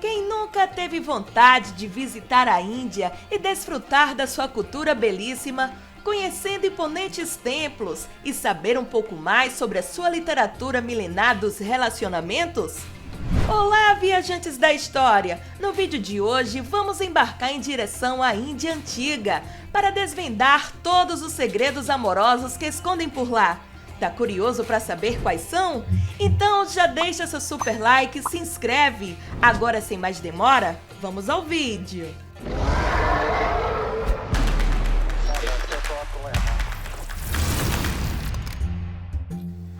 Quem nunca teve vontade de visitar a Índia e desfrutar da sua cultura belíssima, conhecendo imponentes templos e saber um pouco mais sobre a sua literatura milenar dos relacionamentos? Olá, viajantes da história! No vídeo de hoje, vamos embarcar em direção à Índia Antiga para desvendar todos os segredos amorosos que escondem por lá. Tá curioso para saber quais são? Então já deixa seu super like e se inscreve. Agora, sem mais demora, vamos ao vídeo.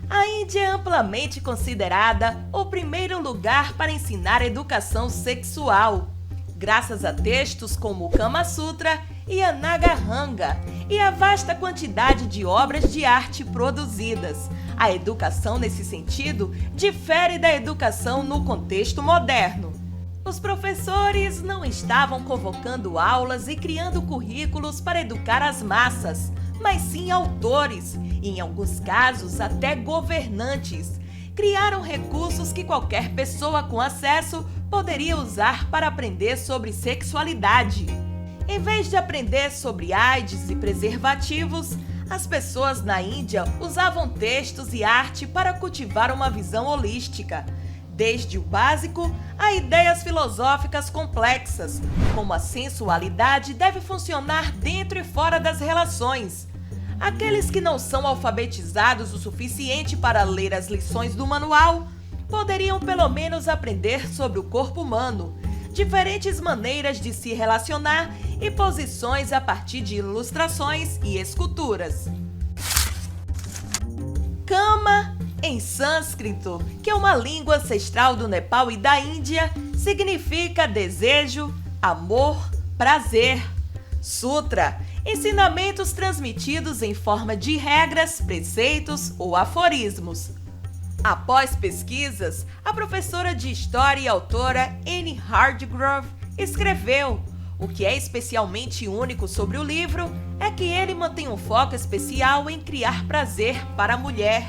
A Índia é amplamente considerada o primeiro lugar para ensinar educação sexual, graças a textos como o Kama Sutra e a Nagarjuna e a vasta quantidade de obras de arte produzidas. A educação nesse sentido difere da educação no contexto moderno. Os professores não estavam convocando aulas e criando currículos para educar as massas, mas sim autores, e em alguns casos até governantes. Criaram recursos que qualquer pessoa com acesso poderia usar para aprender sobre sexualidade. Em vez de aprender sobre AIDS e preservativos, as pessoas na Índia usavam textos e arte para cultivar uma visão holística, desde o básico a ideias filosóficas complexas, como a sensualidade deve funcionar dentro e fora das relações. Aqueles que não são alfabetizados o suficiente para ler as lições do manual poderiam pelo menos aprender sobre o corpo humano, diferentes maneiras de se relacionar e posições a partir de ilustrações e esculturas. Kama, em sânscrito, que é uma língua ancestral do Nepal e da Índia, significa desejo, amor, prazer. Sutra, ensinamentos transmitidos em forma de regras, preceitos ou aforismos. Após pesquisas, a professora de História e autora Anne Hardgrove escreveu: o que é especialmente único sobre o livro é que ele mantém um foco especial em criar prazer para a mulher.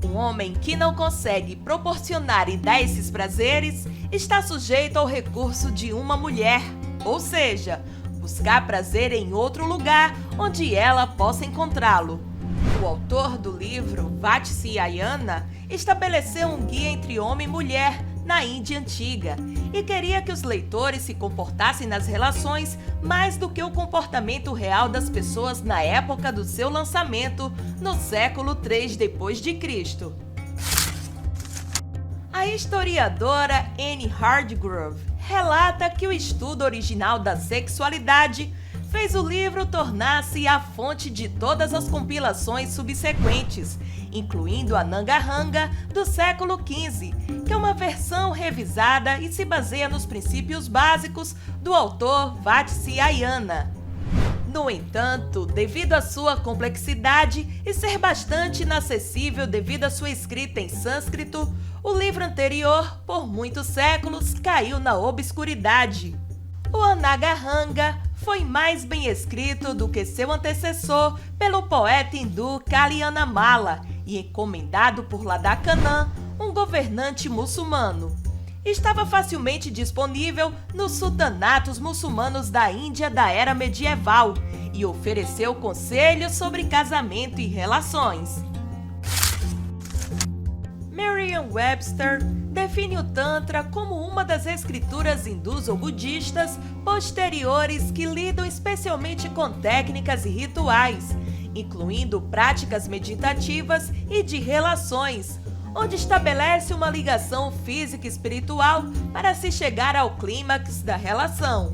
Um homem que não consegue proporcionar e dar esses prazeres está sujeito ao recurso de uma mulher, ou seja, buscar prazer em outro lugar onde ela possa encontrá-lo. O autor do livro, Vatsyayana, estabeleceu um guia entre homem e mulher na Índia Antiga e queria que os leitores se comportassem nas relações mais do que o comportamento real das pessoas na época do seu lançamento, no século III d.C. A historiadora Anne Hardgrove relata que o estudo original da sexualidade fez o livro tornar-se a fonte de todas as compilações subsequentes, incluindo a Nagarjuna do século XV, que é uma versão revisada e se baseia nos princípios básicos do autor Vatsyayana. No entanto, devido à sua complexidade e ser bastante inacessível devido à sua escrita em sânscrito, o livro anterior, por muitos séculos, caiu na obscuridade. O Nagarjuna foi mais bem escrito do que seu antecessor pelo poeta hindu Kalyanamala e encomendado por Ladakhanan, um governante muçulmano. Estava facilmente disponível nos sultanatos muçulmanos da Índia da era medieval e ofereceu conselhos sobre casamento e relações. Merriam-Webster define o Tantra como uma das escrituras hindus ou budistas posteriores que lidam especialmente com técnicas e rituais, incluindo práticas meditativas e de relações, onde estabelece uma ligação física e espiritual para se chegar ao clímax da relação.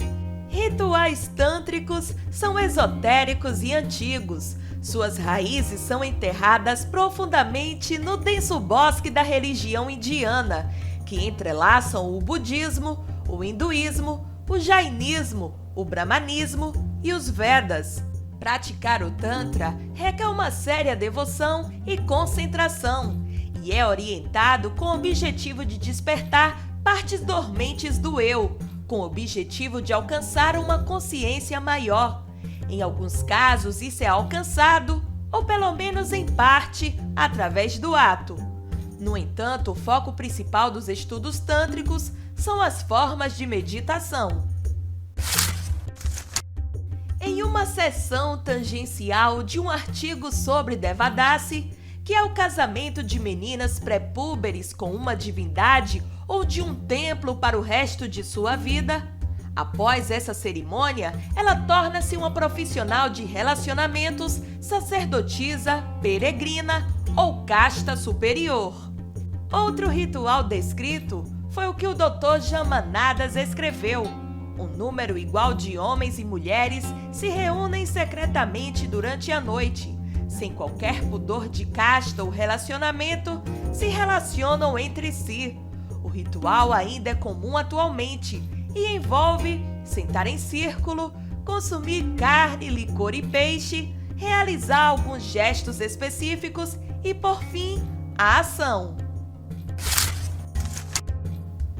Rituais tântricos são esotéricos e antigos. Suas raízes são enterradas profundamente no denso bosque da religião indiana, que entrelaçam o budismo, o hinduísmo, o jainismo, o brahmanismo e os Vedas. Praticar o Tantra requer uma séria devoção e concentração, e é orientado com o objetivo de despertar partes dormentes do eu, com o objetivo de alcançar uma consciência maior. Em alguns casos, isso é alcançado, ou pelo menos em parte, através do ato. No entanto, o foco principal dos estudos tântricos são as formas de meditação. Em uma seção tangencial de um artigo sobre Devadasi, que é o casamento de meninas pré-púberes com uma divindade ou de um templo para o resto de sua vida, após essa cerimônia, ela torna-se uma profissional de relacionamentos, sacerdotisa, peregrina ou casta superior. Outro ritual descrito foi o que o Dr. Jamanadas escreveu. Um número igual de homens e mulheres se reúnem secretamente durante a noite. Sem qualquer pudor de casta ou relacionamento, se relacionam entre si. O ritual ainda é comum atualmente e envolve sentar em círculo, consumir carne, licor e peixe, realizar alguns gestos específicos e, por fim, a ação.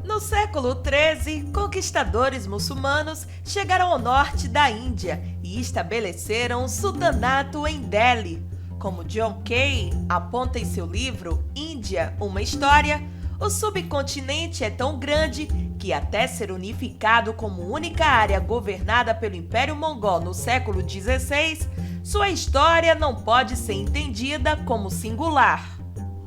No século XIII, conquistadores muçulmanos chegaram ao norte da Índia e estabeleceram um sultanato em Delhi. Como John Kay aponta em seu livro Índia, uma História, o subcontinente é tão grande que, até ser unificado como única área governada pelo Império Mongol no século XVI, sua história não pode ser entendida como singular.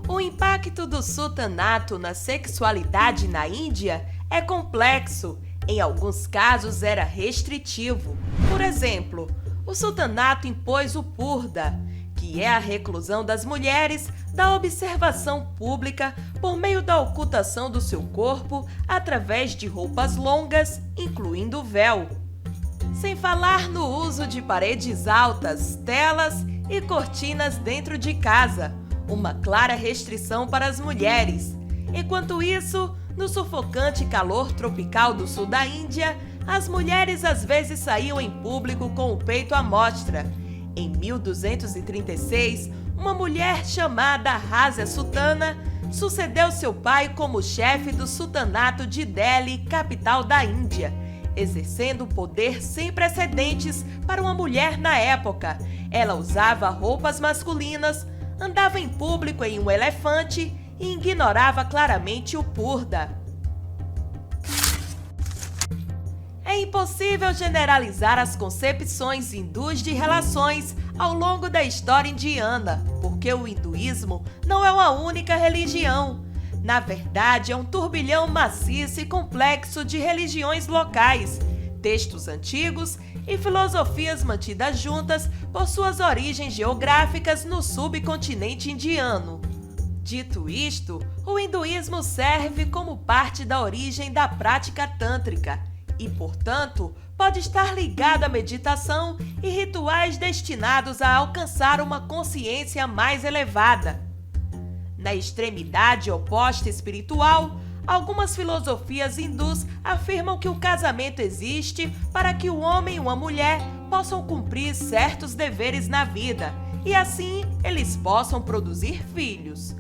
O impacto do sultanato na sexualidade na Índia é complexo. Em alguns casos era restritivo. Por exemplo, o sultanato impôs o purda, que é a reclusão das mulheres da observação pública por meio da ocultação do seu corpo através de roupas longas, incluindo véu. Sem falar no uso de paredes altas, telas e cortinas dentro de casa, uma clara restrição para as mulheres. Enquanto isso, no sufocante calor tropical do sul da Índia, as mulheres às vezes saíam em público com o peito à mostra. Em 1236, uma mulher chamada Razia Sultana sucedeu seu pai como chefe do sultanato de Delhi, capital da Índia, exercendo poder sem precedentes para uma mulher na época. Ela usava roupas masculinas, andava em público em um elefante e ignorava claramente o purda. É impossível generalizar as concepções hindus de relações ao longo da história indiana, porque o hinduísmo não é uma única religião. Na verdade, é um turbilhão maciço e complexo de religiões locais, textos antigos e filosofias mantidas juntas por suas origens geográficas no subcontinente indiano. Dito isto, o hinduísmo serve como parte da origem da prática tântrica e, portanto, pode estar ligado à meditação e rituais destinados a alcançar uma consciência mais elevada. Na extremidade oposta espiritual, algumas filosofias hindus afirmam que o casamento existe para que o homem e uma mulher possam cumprir certos deveres na vida e, assim, eles possam produzir filhos.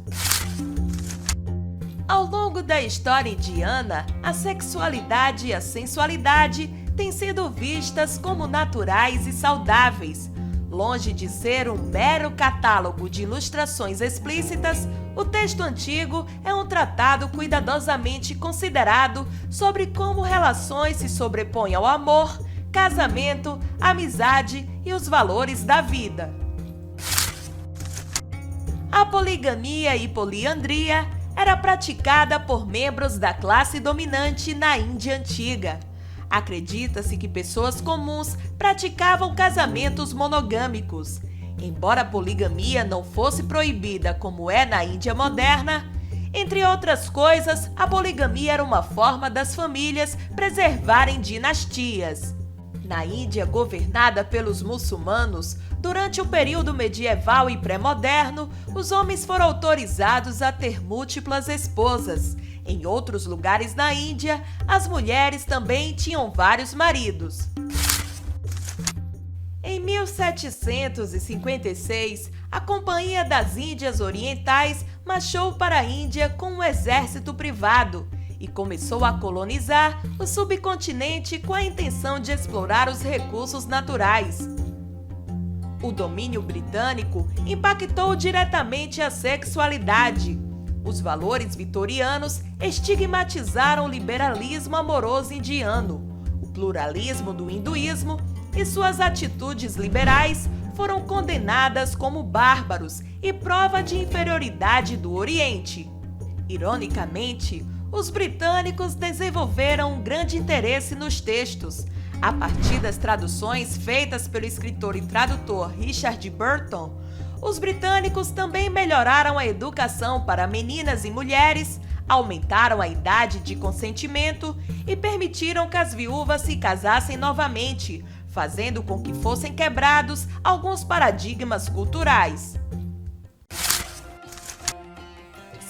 Ao longo da história indiana, a sexualidade e a sensualidade têm sido vistas como naturais e saudáveis. Longe de ser um mero catálogo de ilustrações explícitas, o texto antigo é um tratado cuidadosamente considerado sobre como relações se sobrepõem ao amor, casamento, amizade e os valores da vida. A poligamia e poliandria era praticada por membros da classe dominante na Índia antiga. Acredita-se que pessoas comuns praticavam casamentos monogâmicos. Embora a poligamia não fosse proibida como é na Índia moderna, entre outras coisas, a poligamia era uma forma das famílias preservarem dinastias. Na Índia governada pelos muçulmanos, durante o período medieval e pré-moderno, os homens foram autorizados a ter múltiplas esposas. Em outros lugares na Índia, as mulheres também tinham vários maridos. Em 1756, a Companhia das Índias Orientais marchou para a Índia com um exército privado e começou a colonizar o subcontinente com a intenção de explorar os recursos naturais. O domínio britânico impactou diretamente a sexualidade. Os valores vitorianos estigmatizaram o liberalismo amoroso indiano, o pluralismo do hinduísmo e suas atitudes liberais foram condenadas como bárbaros e prova de inferioridade do Oriente. Ironicamente, os britânicos desenvolveram um grande interesse nos textos, a partir das traduções feitas pelo escritor e tradutor Richard Burton. Os britânicos também melhoraram a educação para meninas e mulheres, aumentaram a idade de consentimento e permitiram que as viúvas se casassem novamente, fazendo com que fossem quebrados alguns paradigmas culturais.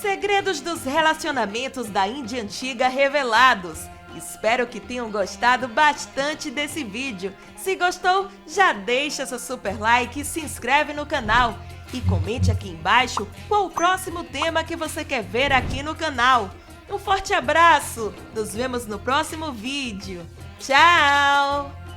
Segredos dos relacionamentos da Índia Antiga revelados. Espero que tenham gostado bastante desse vídeo. Se gostou, já deixa seu super like e se inscreve no canal. E comente aqui embaixo qual o próximo tema que você quer ver aqui no canal. Um forte abraço! Nos vemos no próximo vídeo. Tchau!